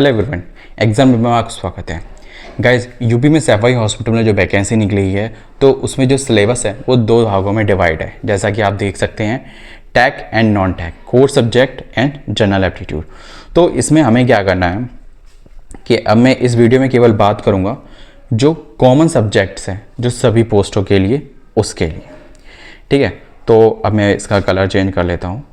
Hello everyone, exam में आपका स्वागत है। गाइज, यूपी में सैफई हॉस्पिटल में जो वैकेंसी निकली है तो उसमें जो सिलेबस है वो दो भागों में डिवाइड है। जैसा कि आप देख सकते हैं, tech and non tech, core subject and general aptitude. तो इसमें हमें क्या करना है कि अब मैं इस वीडियो में केवल बात करूंगा जो कॉमन सब्जेक्ट्स हैं जो सभी पोस्टों के लिए, उसके लिए। ठीक है, तो अब मैं इसका कलर चेंज कर लेता हूँ।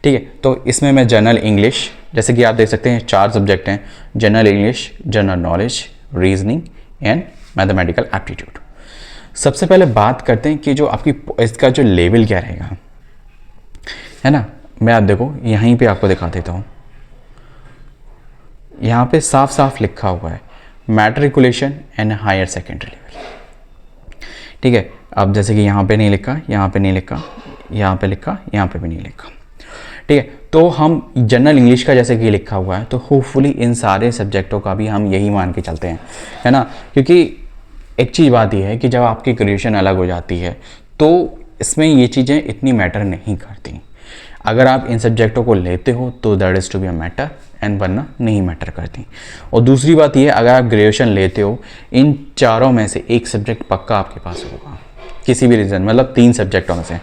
ठीक है, तो इसमें मैं जनरल इंग्लिश, जैसे कि आप देख सकते हैं 4 सब्जेक्ट हैं: general English, general knowledge, reasoning and mathematical aptitude. सबसे पहले बात करते हैं कि जो आपकी इसका जो लेवल क्या रहेगा, है ना। मैं आप देखो यहीं पे आपको दिखा देता हूँ। यहाँ पे साफ साफ लिखा हुआ है matriculation and higher secondary level. ठीक है, अब जैसे कि यहाँ पे नहीं लिखा, यहाँ पे नहीं लिखा, यहाँ पे लिखा, यहाँ पे भी नहीं लिखा। ठीक है, तो हम जनरल इंग्लिश का जैसे कि लिखा हुआ है तो होपफुली इन सारे सब्जेक्टों का भी हम यही मान के चलते हैं, है ना। क्योंकि एक चीज़ बात यह है कि जब आपकी ग्रेजुएशन अलग हो जाती है तो इसमें ये चीज़ें इतनी मैटर नहीं करती। अगर आप इन सब्जेक्टों को लेते हो तो that is to be a matter, and वरना नहीं मैटर करती। और दूसरी बात यह, अगर आप ग्रेजुएशन लेते हो, इन चारों में से एक सब्जेक्ट पक्का आपके पास होगा किसी भी रीज़न, मतलब 3 सब्जेक्टों में से,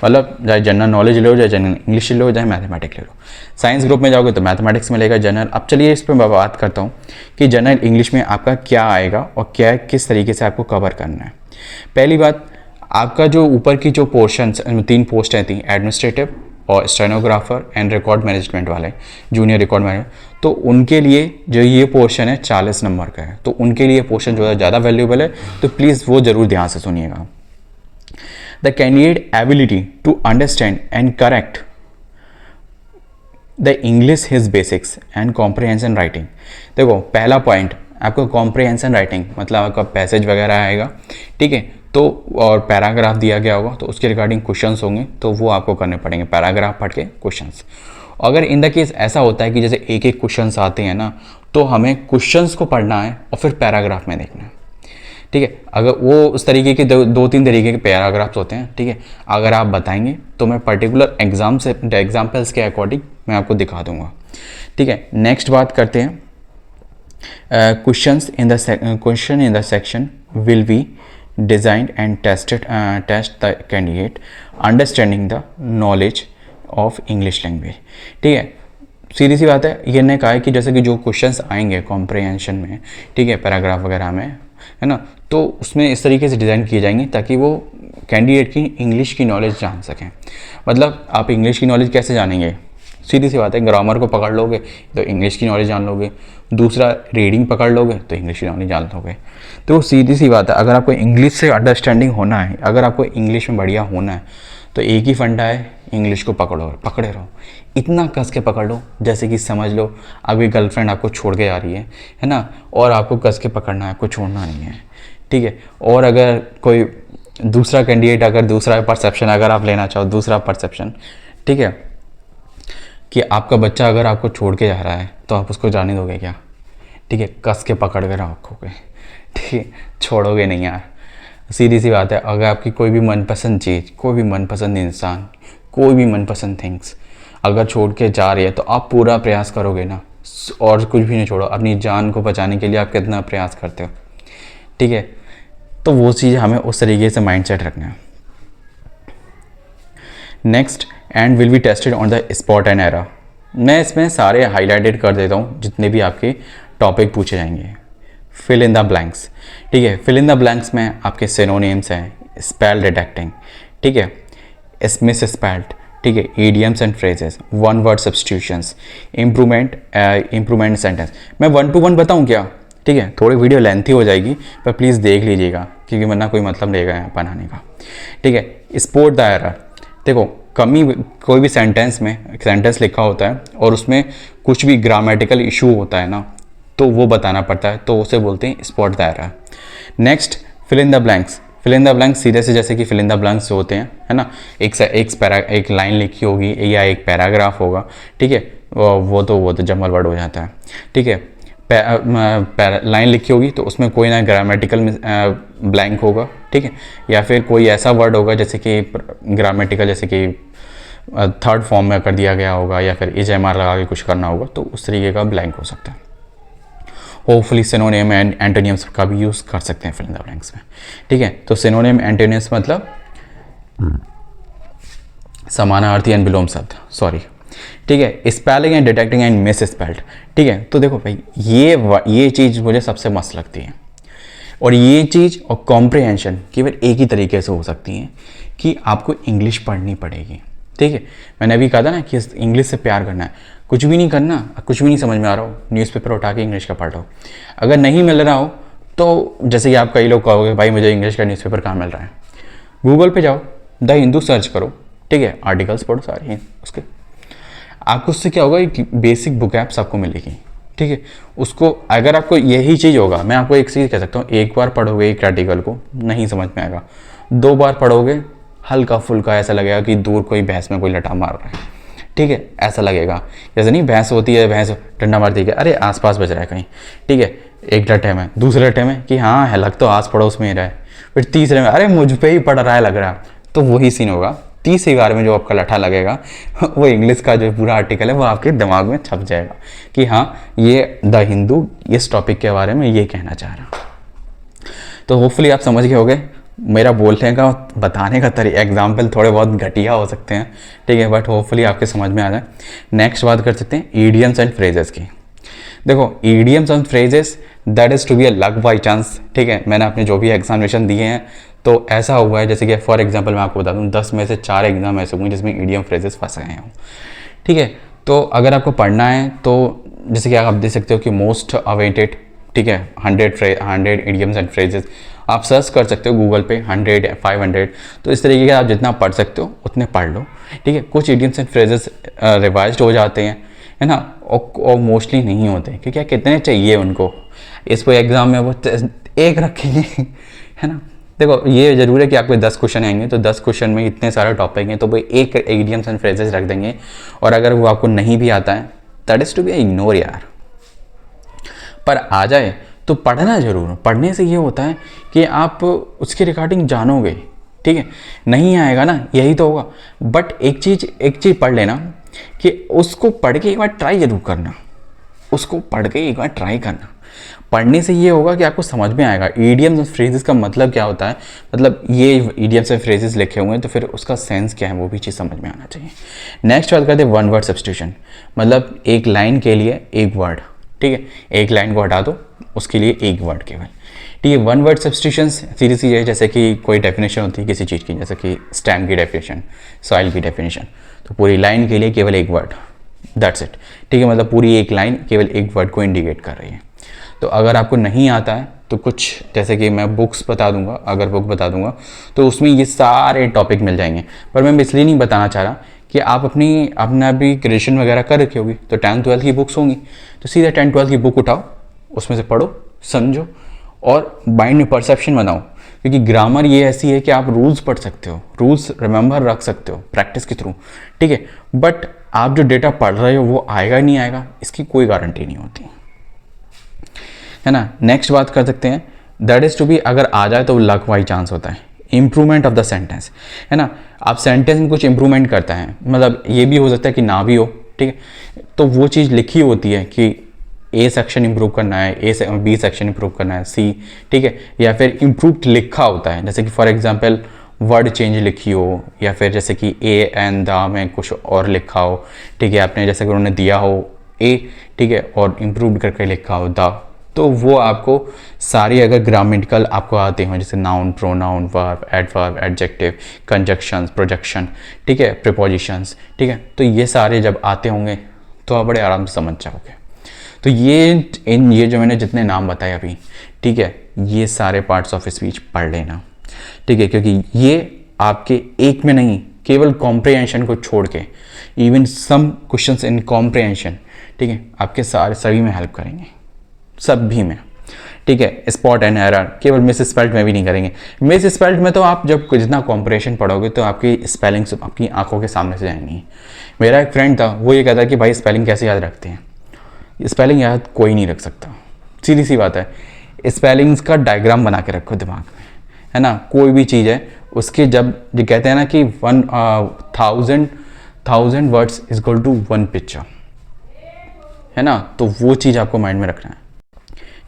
मतलब चाहे जनरल नॉलेज ले लो, चाहे जनरल इंग्लिश ले लो, चाहे मैथमेटिक्स ले लो। साइंस ग्रुप में जाओगे तो मैथमेटिक्स मिलेगा जनरल। अब चलिए इस पर मैं बात करता हूँ कि जनरल इंग्लिश में आपका क्या आएगा और क्या किस तरीके से आपको कवर करना है। पहली बात, आपका जो ऊपर की जो पोर्शन 3 पोस्टें थी, एडमिनिस्ट्रेटिव और स्टेनोग्राफर एंड रिकॉर्ड मैनेजमेंट वाले, जूनियर रिकॉर्ड मैनेजर, तो उनके लिए जो ये पोर्शन है 40 नंबर का है। तो उनके लिए पोर्शन जो है ज़्यादा वैल्यूएबल है, तो प्लीज़ वो ज़रूर ध्यान से सुनिएगा। The candidate ability to understand and correct the English his basics and comprehension writing। देखो, पहला पॉइंट आपको comprehension writing, मतलब आपका पैसेज वगैरह आएगा, ठीक है, तो और पैराग्राफ दिया गया होगा तो उसके रिगार्डिंग क्वेश्चंस होंगे तो वो आपको करने पड़ेंगे, पैराग्राफ पढ़ के क्वेश्चंस। अगर इन द केस ऐसा होता है कि जैसे एक एक क्वेश्चंस आते हैं ना, तो हमें क्वेश्चंस को पढ़ना है और फिर पैराग्राफ में देखना है। ठीक है, अगर वो उस तरीके के 2-3 तरीके के पैराग्राफ्स होते हैं। ठीक है, अगर आप बताएंगे तो मैं पर्टिकुलर एग्जाम्पल्स के अकॉर्डिंग मैं आपको दिखा दूंगा। ठीक है, नेक्स्ट बात करते हैं, question in the section will be designed and test the candidate understanding the knowledge of English language. ठीक है, सीधी सी बात है, ये ने कहा है कि जैसे कि जो क्वेश्चंस आएंगे कॉम्प्रिहेंशन में, ठीक है, पैराग्राफ वगैरह में, है ना, तो उसमें इस तरीके से डिज़ाइन किए जाएंगे ताकि वो कैंडिडेट की इंग्लिश की नॉलेज जान सकें। मतलब आप इंग्लिश की नॉलेज कैसे जानेंगे? सीधी सी बात है, ग्रामर को पकड़ लोगे तो इंग्लिश की नॉलेज जान लोगे, दूसरा रीडिंग पकड़ लोगे तो इंग्लिश की नॉलेज जान लोगे। तो सीधी सी बात है, अगर आपको इंग्लिश से अंडरस्टैंडिंग होना है, अगर आपको इंग्लिश में बढ़िया होना है, तो एक ही फंडा है, इंग्लिश को पकड़े रहो, इतना कस के पकड़ लो जैसे कि समझ लो आपकी गर्लफ्रेंड आपको छोड़ के आ रही है ना, और आपको कस के पकड़ना है, आपको छोड़ना नहीं है। ठीक है, और अगर कोई दूसरा कैंडिडेट, अगर दूसरा परसेप्शन अगर आप लेना चाहो, दूसरा परसेप्शन, ठीक है, कि आपका बच्चा अगर आपको छोड़ के जा रहा है तो आप उसको जाने दोगे क्या? ठीक है, कस के पकड़ के रखोगे, ठीक है, छोड़ोगे नहीं यार। सीधी सी बात है, अगर आपकी कोई भी मनपसंद चीज़, कोई भी मनपसंद इंसान, कोई भी मनपसंद थिंग्स अगर छोड़ के जा रही है तो आप पूरा प्रयास करोगे ना, और कुछ भी नहीं छोड़ो, अपनी जान को बचाने के लिए आप कितना प्रयास करते हो। ठीक है, तो वो चीज़ हमें उस तरीके से माइंडसेट रखना है। Next, and will be tested on the spot and error. मैं इसमें सारे हाईलाइटेड कर देता हूँ जितने भी आपके टॉपिक पूछे जाएंगे। फिल इन द ब्लैंक्स, ठीक है, फिल इन द ब्लैंक्स में आपके सिनोनिम्स हैं, स्पेल डिटेक्टिंग, ठीक है, मिस स्पेल्ड, ठीक है, idioms and phrases, one word substitutions, improvement sentence. मैं 1 to 1 बताऊँ क्या? ठीक है, थोड़ी वीडियो लेंथी हो जाएगी पर प्लीज़ देख लीजिएगा क्योंकि वरना कोई मतलब रहेगा बनाने का। ठीक है, स्पॉट द एरर। देखो, कमी कोई भी सेंटेंस में सेंटेंस लिखा होता है और उसमें कुछ भी ग्रामेटिकल इशू होता है ना, तो वो बताना पड़ता है, तो उसे बोलते हैं spot the error. Next, fill in the blanks. Fill in the blanks सीधे से जैसे कि फिल इन द ब्लैंक्स होते हैं, है ना, एक लाइन लिखी होगी या एक पैराग्राफ होगा, ठीक है, वो तो जमल वर्ड हो जाता है। ठीक है, लाइन लिखी होगी तो उसमें कोई ना ग्रामेटिकल ब्लैंक होगा, ठीक है, या फिर कोई ऐसा वर्ड होगा जैसे कि ग्रामेटिकल, जैसे कि थर्ड फॉर्म में कर दिया गया होगा या फिर HMR लगा के कुछ करना होगा, तो उस तरीके का ब्लैंक हो सकता है। होपफुली सिनोनिम एंड एंटोनियम्स का भी यूज़ कर सकते हैं फिल इन द ब्लैंक्स में, ठीक है। तो सिनोनिम एंटोनियम्स मतलब समानार्थी एंड विलोम शब्द, सॉरी, ठीक है। Spelling and detecting and miss spelled, ठीक है। तो देखो भाई ये चीज़ मुझे सबसे मस्त लगती है, और ये चीज़ और कॉम्प्रिहेंशन केवल एक ही तरीके से हो सकती है कि आपको इंग्लिश पढ़नी पड़ेगी, ठीक है। मैंने अभी कहा था ना कि इंग्लिश से प्यार करना है, कुछ भी नहीं करना, कुछ भी नहीं समझ में आ रहा हो, न्यूज़पेपर उठा के इंग्लिश का पढ़ लो। अगर नहीं मिल रहा हो तो जैसे कि आप कई लोग कहोगे भाई मुझे इंग्लिश का न्यूज़पेपर कहाँ मिल रहा है, गूगल पे जाओ, द हिंदू सर्च करो, ठीक है, आर्टिकल्स पढ़ो सारे हैं उसके, आपको उससे क्या होगा, एक बेसिक बुक ऐप्स आपको मिलेगी, ठीक है। उसको अगर आपको यही चीज़ होगा, मैं आपको एक चीज़ कह सकता हूँ, एक बार पढ़ोगे एक आर्टिकल को नहीं समझ में आएगा, 2 बार पढ़ोगे हल्का फुल्का ऐसा लगेगा कि दूर कोई भैंस में कोई लटा मार रहा है, ठीक है, ऐसा लगेगा। जैसे नहीं भैंस होती है, भैंस डंडा मारती है, अरे आसपास बज रहा है कहीं, ठीक है, एक रटे में, दूसरे रटे में कि हाँ है लग तो आस पड़ोस में ही रहा है, फिर तीसरे में अरे मुझ पे ही पड़ रहा है लग रहा है, तो वही सीन होगा। तीसरी बार में जो आपका लठा लगेगा वो इंग्लिश का जो पूरा आर्टिकल है वो आपके दिमाग में छप जाएगा कि हाँ ये द हिंदू इस टॉपिक के बारे में ये कहना चाह रहा। तो होपफुली आप समझ गए होंगे, मेरा बोलने का बताने का तरीका एग्जाम्पल थोड़े बहुत घटिया हो सकते हैं, ठीक है, बट होपफुली आपके समझ में आ जाए। नेक्स्ट बात कर सकते हैं ईडियम्स एंड फ्रेजेस की। देखो idioms and phrases that is to be a luck by chance, ठीक है। मैंने अपने जो भी एग्जामिनेशन दिए हैं तो ऐसा हुआ है, जैसे कि फॉर एग्जांपल मैं आपको बता दूं 10 में से 4 एग्जाम ऐसे हुए जिसमें ईडियम फ्रेजेस फंस गए हों, ठीक है। तो अगर आपको पढ़ना है तो जैसे कि आप देख सकते हो कि मोस्ट अवेटेड, ठीक है, 100 ईडियम्स एंड फ्रेजेस आप सर्च कर सकते हो गूगल पे, 100 500, तो इस तरीके के आप जितना पढ़ सकते हो उतने पढ़ लो, ठीक है। कुछ ईडियम्स एंड फ्रेजेस रिवाइज हो जाते हैं, है ना, और मोस्टली नहीं होते क्योंकि कितने चाहिए उनको, इस पर एग्ज़ाम में वो एक रखेंगे है ना। देखो ये ज़रूर है कि आपके 10 क्वेश्चन आएंगे तो 10 क्वेश्चन में इतने सारे टॉपिक हैं तो वो एक इडियम्स एंड फ्रेजेस रख देंगे, और अगर वो आपको नहीं भी आता है that is to be ignore यार, पर आ जाए तो पढ़ना जरूर। पढ़ने से ये होता है कि आप उसके रिगार्डिंग जानोगे, ठीक है। नहीं आएगा ना, यही तो होगा, बट एक चीज़ पढ़ लेना कि उसको पढ़ के एक बार ट्राई जरूर करना, उसको पढ़ के एक बार ट्राई करना। पढ़ने से ये होगा कि आपको समझ में आएगा ईडियम्स और फ्रेजेस का मतलब क्या होता है, मतलब ये ईडियम्स और फ्रेजेस लिखे हुए हैं तो फिर उसका सेंस क्या है वो भी चीज़ समझ में आना चाहिए। नेक्स्ट बात करते हैं वन वर्ड सब्स्टिट्यूशन, मतलब एक लाइन के लिए एक वर्ड, ठीक है, एक लाइन को हटा दो उसके लिए एक वर्ड केवल, ठीक है। वन वर्ड सब्स्टिट्यूशन सीधी सी है, जैसे कि कोई डेफिनेशन होती है किसी चीज़ की, जैसे कि स्टैम्प की डेफिनेशन, सॉइल की डेफिनेशन, तो पूरी लाइन के लिए केवल एक वर्ड, दैट्स इट, ठीक है। मतलब पूरी एक लाइन केवल एक वर्ड को इंडिकेट कर रही है। तो अगर आपको नहीं आता है तो कुछ जैसे कि मैं बुक्स बता दूंगा, अगर बुक बता दूंगा तो उसमें ये सारे टॉपिक मिल जाएंगे, पर मैं इसलिए नहीं बताना चाह रहा कि आप अपना भी ग्रेजुएशन वगैरह कर रखी होगी तो 10th 12th की बुक्स होंगी, तो सीधे 10th 12th की बुक उठाओ, उसमें से पढ़ो, समझो और माइंड में परसेप्शन बनाओ, क्योंकि ग्रामर ये ऐसी है कि आप रूल्स पढ़ सकते हो, रूल्स रिमेंबर रख सकते हो प्रैक्टिस के थ्रू, ठीक है, बट आप जो डेटा पढ़ रहे हो वो आएगा नहीं आएगा इसकी कोई गारंटी नहीं होती, है ना। नेक्स्ट बात कर सकते हैं दैट इज़ टू बी, अगर आ जाए तो लक बाई चांस होता है। इम्प्रूवमेंट ऑफ द सेंटेंस, है ना, आप सेंटेंस में कुछ इम्प्रूवमेंट करते हैं, मतलब ये भी हो सकता है कि ना भी हो, ठीक है, तो वो चीज़ लिखी होती है कि ए सेक्शन इंप्रूव करना है, बी सेक्शन इंप्रूव करना है, सी, ठीक है, या फिर इम्प्रूव्ड लिखा होता है, जैसे कि फॉर एग्जांपल वर्ड चेंज लिखी हो, या फिर जैसे कि ए एंड द में कुछ और लिखा हो, ठीक है, आपने जैसे कि उन्होंने दिया हो ए, ठीक है, और इम्प्रूव्ड करके लिखा हो द, तो वो आपको सारी अगर ग्रामेटिकल आपको आते हो, जैसे noun, pronoun, verb, adverb, adjective, conjunctions, projection, ठीक है, प्रीपोजिशंस, ठीक है, तो ये सारे जब आते होंगे तो आप बड़े आराम से समझ जाओगे। तो ये जो मैंने जितने नाम बताए अभी, ठीक है, ये सारे पार्ट्स ऑफ स्पीच पढ़ लेना, ठीक है, क्योंकि ये आपके एक में नहीं, केवल कॉम्प्रिहेंशन को छोड़ के even some questions in comprehension, ठीक है, आपके सारे सभी में हेल्प करेंगे, सभी में, ठीक है। स्पॉट एंड एरर केवल मिस स्पेल्ड में भी नहीं करेंगे, मिस स्पेल्ड में तो आप जब जितना कॉम्प्रिहेंशन पढ़ोगे तो आपकी स्पेलिंग्स आपकी आंखों के सामने से जाएंगी। मेरा एक फ्रेंड था, वो ये कहता है कि भाई स्पेलिंग कैसे याद रखते हैं, स्पेलिंग याद कोई नहीं रख सकता, सीधी सी बात है, स्पेलिंग्स का डायग्राम बना के रखो दिमाग में, है ना, कोई भी चीज़ है उसके जब जो कहते हैं ना कि 1000 1000 words is equal to 1 picture, है ना। तो वो चीज़ आपको माइंड में रखना है।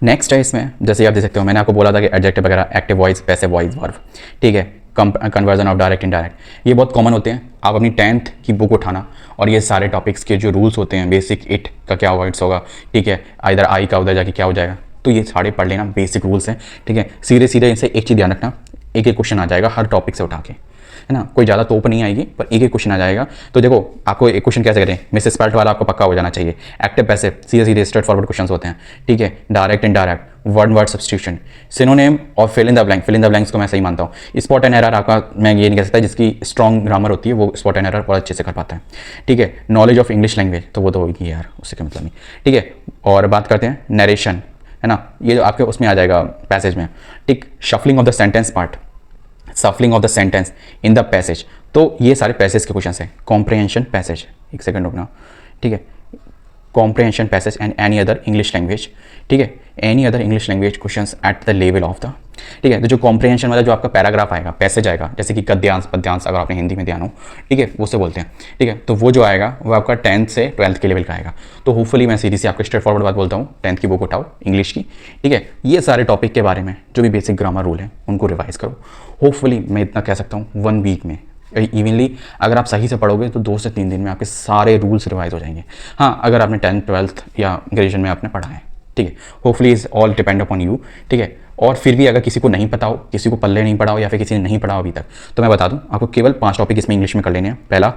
नेक्स्ट है इसमें, जैसे आप देख सकते हो, मैंने आपको बोला था कि एडजेक्टिव वगैरह, active voice, passive voice, verb, ठीक है, कन्वर्जन ऑफ डायरेक्ट इनडायरेक्ट, ये बहुत कॉमन होते हैं। आप अपनी 10th की बुक उठाना और ये सारे टॉपिक्स के जो रूल्स होते हैं, बेसिक इट का क्या होगा, इट्स होगा, ठीक है, इधर आई का उधर जाके क्या हो जाएगा, तो ये सारे पढ़ लेना, बेसिक रूल्स हैं, ठीक है। सीधे सीधे इनसे एक चीज़ ध्यान रखना, एक एक क्वेश्चन आ जाएगा हर टॉपिक से उठा के, है ना। कोई ज़्यादा तोप नहीं आएगी, पर एक एक क्वेश्चन आ जाएगा। तो देखो, आपको एक क्वेश्चन कैसे करें, मिस स्पेल्ट वाला आपको पक्का हो जाना चाहिए। एक्टिव पैसिव सीधे सीधे स्ट्रेट फॉरवर्ड क्वेश्चन होते हैं, ठीक है। Direct indirect, word word substitution, synonym और fill in the blank. Fill in the blanks को मैं सही मानता हूँ। स्पॉट एंड एरर आपका, मैं ये नहीं कह सकता, जिसकी स्ट्रॉन्ग ग्रामर होती है वो स्पॉट एंड एरर बहुत अच्छे से कर पाता है, ठीक है। नॉलेज ऑफ इंग्लिश लैंग्वेज, तो वो तो होगी यार, उससे क्या मतलब नहीं, ठीक है। और बात करते हैं नरेशन, है ना, ये जो आपके उसमें आ जाएगा पैसेज में, ठीक। Shuffling of the sentence part, सफलिंग of the sentence in the passage, तो ये सारे पैसेज के क्वेश्चन हैं। कॉम्प्रिहेंशन पैसेज, एक सेकंड रुकना, ठीक है। Comprehension passage and any other English language, ठीक है, any other English language questions at the level of the, ठीक है। तो जो कॉम्प्रिहेंशन वाला जो आपका पैराग्राफ आएगा, पैसेज आएगा, जैसे कि गद्यांश पद्यांश, अगर आपने हिंदी में ध्यान हो, ठीक है, वो से बोलते हैं, ठीक है। तो वो जो आएगा वो आपका 10th से 12th के लेवल का आएगा। तो होपफुली मैं सीधी सी आपको स्ट्रेट फॉरवर्ड बात बोलता हूँ, 10th की बुक उठाओ इंग्लिश की, ठीक है। ये सारे टॉपिक के बारे में जो भी बेसिक ग्रामर रूल है उनको रिवाइज करो। होपफुली मैं इतना कह सकता हूँ 1 वीक में इवनली अगर आप सही से पढ़ोगे तो 2 से 3 दिन में आपके सारे रूल्स रिवाइज हो जाएंगे। हाँ, अगर आपने 10th 12th या ग्रेजुएशन में आपने पढ़ा है, ठीक है। Hopefully is all depend upon you, ठीक है। और फिर भी अगर किसी को नहीं पता हो, किसी को पल्ले नहीं पड़ा हो, या फिर किसी ने नहीं पढ़ा हो अभी तक, तो मैं बता दूं आपको केवल 5 टॉपिक इसमें इंग्लिश में कर लेने हैं। पहला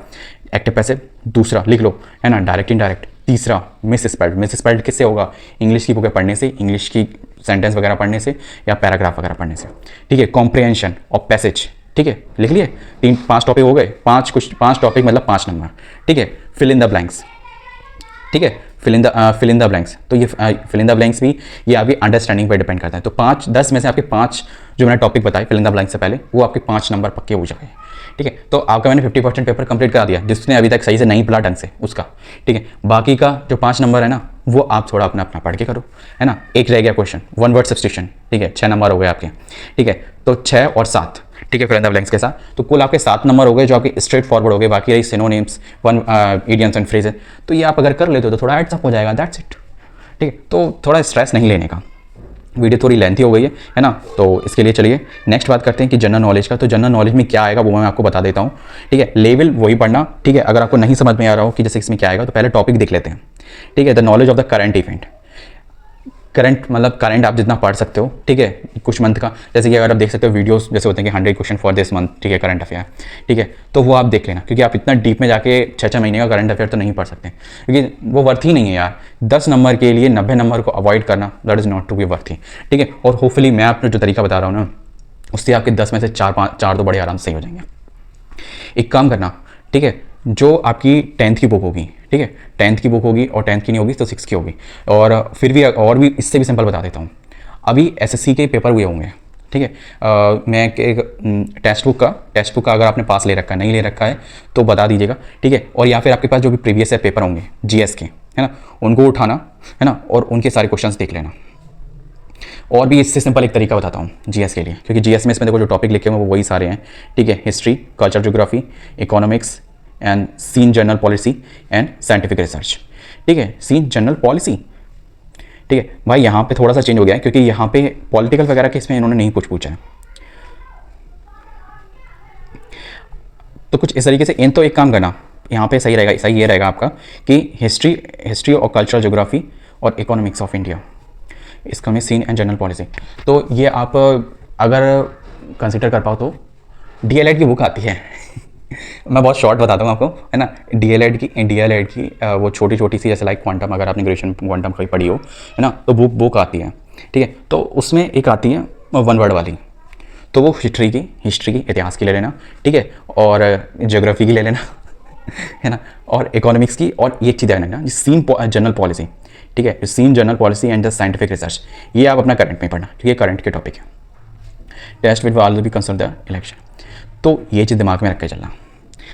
एक्टिव पैसिव, दूसरा लिख लो, है ना, डायरेक्ट इनडायरेक्ट, तीसरा मिस स्पेल्ड। मिस स्पेल्ड किससे होगा, इंग्लिश की बुकें पढ़ने से, इंग्लिश की सेंटेंस वगैरह पढ़ने से या पैराग्राफ वगैरह पढ़ने से, ठीक है। कॉम्प्रिहेंशन और पैसेज, ठीक है, लिख लिए, 5 टॉपिक हो गए, 5 टॉपिक मतलब 5 नंबर, ठीक है। फिल इन द ब्लैंक्स, ठीक है, फिल इन द ब्लैंक्स, तो ये फिल इन द ब्लैंक्स भी ये आपकी अंडरस्टैंडिंग पर डिपेंड करता है। तो 5-10 में से आपके 5 जो मैंने टॉपिक बताए फिल इन द ब्लैंक्स से पहले, वो आपके 5 नंबर पक्के हो जाए, ठीक है। तो आपका मैंने 50% पेपर कंप्लीट करा दिया, जिसने अभी तक सही से नहीं पढ़ा ढंग से उसका, ठीक है। बाकी का जो 5 नंबर है ना, वो आप थोड़ा अपना पढ़ के करो, है ना। एक रह गया क्वेश्चन, 1 वर्ड सब्स्टिट्यूशन, ठीक है, 6 नंबर हो गए आपके, ठीक है। तो 6 और 7, ठीक है, फिल इन द ब्लैंक्स के साथ, तो कुल आपके 7 नंबर हो गए जो आपके स्ट्रेट फॉरवर्ड हो गए। बाकी रही सिनोनिम्स, इडियम्स एंड फ्रेजेस, तो ये आप अगर कर लेते हो तो थोड़ा एड्स अप हो जाएगा, दैट्स इट, ठीक है। तो थोड़ा स्ट्रेस नहीं लेने का। वीडियो थोड़ी लेंथी हो गई है ना, तो इसके लिए चलिए नेक्स्ट बात करते हैं कि जनरल नॉलेज का। तो जनरल नॉलेज में क्या आएगा वो मैं आपको बता देता हूँ, ठीक है। लेवल वही पढ़ना, ठीक है। अगर आपको नहीं समझ में आ रहा हो कि जैसे इसमें क्या आएगा, तो पहले टॉपिक देख लेते हैं, ठीक है। The knowledge of the current event, current मतलब करंट आप जितना पढ़ सकते हो, ठीक है, कुछ मंथ का। जैसे कि अगर आप देख सकते हो वीडियोस जैसे होते हैं कि 100 क्वेश्चन फॉर दिस मंथ, ठीक है, करंट अफेयर, ठीक है, तो वो आप देख लेना, क्योंकि आप इतना डीप में जाके 6-6 महीने का करंट अफेयर तो नहीं पढ़ सकते, क्योंकि वो वर्थ ही नहीं है यार। 10 नंबर के लिए 90 नंबर को अवॉइड करना, that is not to be worth ही, ठीक है। और होपफुली मैं आपने जो तरीका बता रहा हूँ ना, उससे आपके 10 में से 4 तो बड़े आराम से ही हो जाएंगे। एक काम करना, ठीक है, जो आपकी 10th की बुक होगी, ठीक है, 10th की बुक होगी, और 10th की नहीं होगी तो 6th की होगी। और फिर भी और भी इससे भी सिंपल बता देता हूँ, अभी एसएससी के पेपर हुए होंगे, ठीक है। मैं एक टेक्स्ट बुक का अगर आपने पास ले रखा है, नहीं ले रखा है तो बता दीजिएगा, ठीक है। और या फिर आपके पास जो भी प्रीवियस पेपर होंगे जीएस के, है ना, उनको उठाना, है ना, और उनके सारे क्वेश्चंस देख लेना। और भी इससे सिंपल एक तरीका बताता हूँ जीएस के लिए, क्योंकि जीएस में इसमें देखो जो टॉपिक लिखे हुए हैं वो वही सारे हैं, ठीक है। History, culture, geography, economics and scene general policy and scientific research, ठीक है। सीन जनरल पॉलिसी, ठीक है भाई, यहाँ पे थोड़ा सा चेंज हो गया है, क्योंकि यहाँ पे पॉलिटिकल वगैरह के इसमें इन्होंने नहीं कुछ पूछा है। तो कुछ इस तरीके से इन, तो एक काम करना यहाँ पे सही रहेगा, सही ये रहेगा आपका कि हिस्ट्री और कल्चरल ज्योग्राफी और इकोनॉमिक्स ऑफ इंडिया, इसका में सीन एंड जनरल पॉलिसी। तो ये आप अगर कंसिडर कर पाओ तो डीएलएड की बुक आती है मैं बहुत शॉर्ट बताता हूँ आपको, है ना। डीएलएड की वो छोटी छोटी सी, जैसे लाइक क्वांटम, अगर आपने ग्रेजुएशन क्वांटम कहीं पढ़ी हो, है ना, तो बुक आती है, ठीक है। तो उसमें एक आती है 1 वर्ड वाली, तो वो हिस्ट्री की इतिहास की ले लेना, ठीक है, और ज्योग्राफी की ले लेना है ना, और इकोनॉमिक्स की, और ये चीज़ ध्यान रखना सीन जनरल पॉलिसी, ठीक है, scene general policy and the scientific research, ये आप अपना करंट में पढ़ना, ठीक है, करंट के टॉपिक है। Test with all be concern the election, तो ये चीज़ दिमाग में रख के चलना।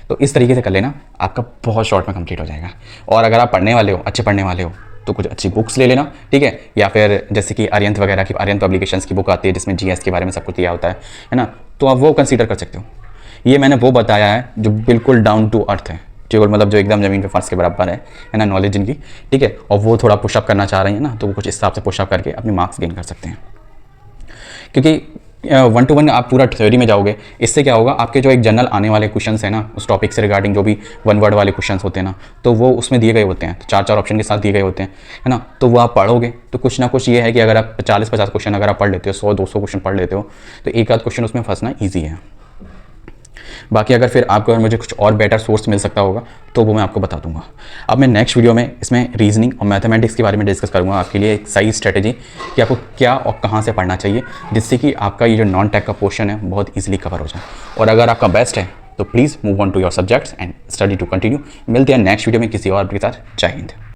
तो इस तरीके से कर लेना, आपका बहुत शॉर्ट में कंप्लीट हो जाएगा। और अगर आप पढ़ने वाले हो, अच्छे पढ़ने वाले हो, तो कुछ अच्छी बुक्स ले लेना, ठीक है, या फिर जैसे कि आर्यंत वगैरह की, आर्यंत पब्लिकेशंस की बुक आती है जिसमें जीएस के बारे में सब कुछ दिया होता है ना, तो आप वो कंसीडर कर सकते हो। ये मैंने वो बताया है जो बिल्कुल डाउन टू अर्थ है, केवल मतलब जो एकदम ज़मीन पे फर्श के बराबर है ना नॉलेज जिनकी, ठीक है, और वो थोड़ा पुशअप करना चाह रही हैं ना, तो वो कुछ इस हिसाब से पुशअप करके अपने मार्क्स गेन कर सकते हैं। क्योंकि 1 to 1 आप पूरा थ्योरी में जाओगे, इससे क्या होगा, आपके जो एक जनरल आने वाले क्वेश्चंस हैं ना उस टॉपिक से रिगार्डिंग, जो भी 1 वर्ड वाले क्वेश्चंस होते हैं ना, तो वो उसमें दिए गए होते हैं, तो 4 ऑप्शन के साथ दिए गए होते हैं, है ना, तो वो आप पढ़ोगे तो कुछ ना कुछ ये है कि अगर आप 40-50 क्वेश्चन अगर आप पढ़ लेते हो, 100-200 क्वेश्चन पढ़ लेते हो, तो एक आध क्वेश्चन उसमें फंसना ईजी है। बाकी अगर फिर आपको अगर मुझे कुछ और बेटर सोर्स मिल सकता होगा तो वो मैं आपको बता दूंगा। अब मैं नेक्स्ट वीडियो में इसमें रीजनिंग और मैथमेटिक्स के बारे में डिस्कस करूंगा, आपके लिए एक सही स्ट्रेटेजी कि आपको क्या और कहाँ से पढ़ना चाहिए, जिससे कि आपका ये जो नॉन टेक का पोर्शन है बहुत ईजिली कवर हो जाए। और अगर आपका बेस्ट है तो please move on to your subjects and study to continue. मिलते हैं नेक्स्ट वीडियो में किसी और के साथ। जय हिंद।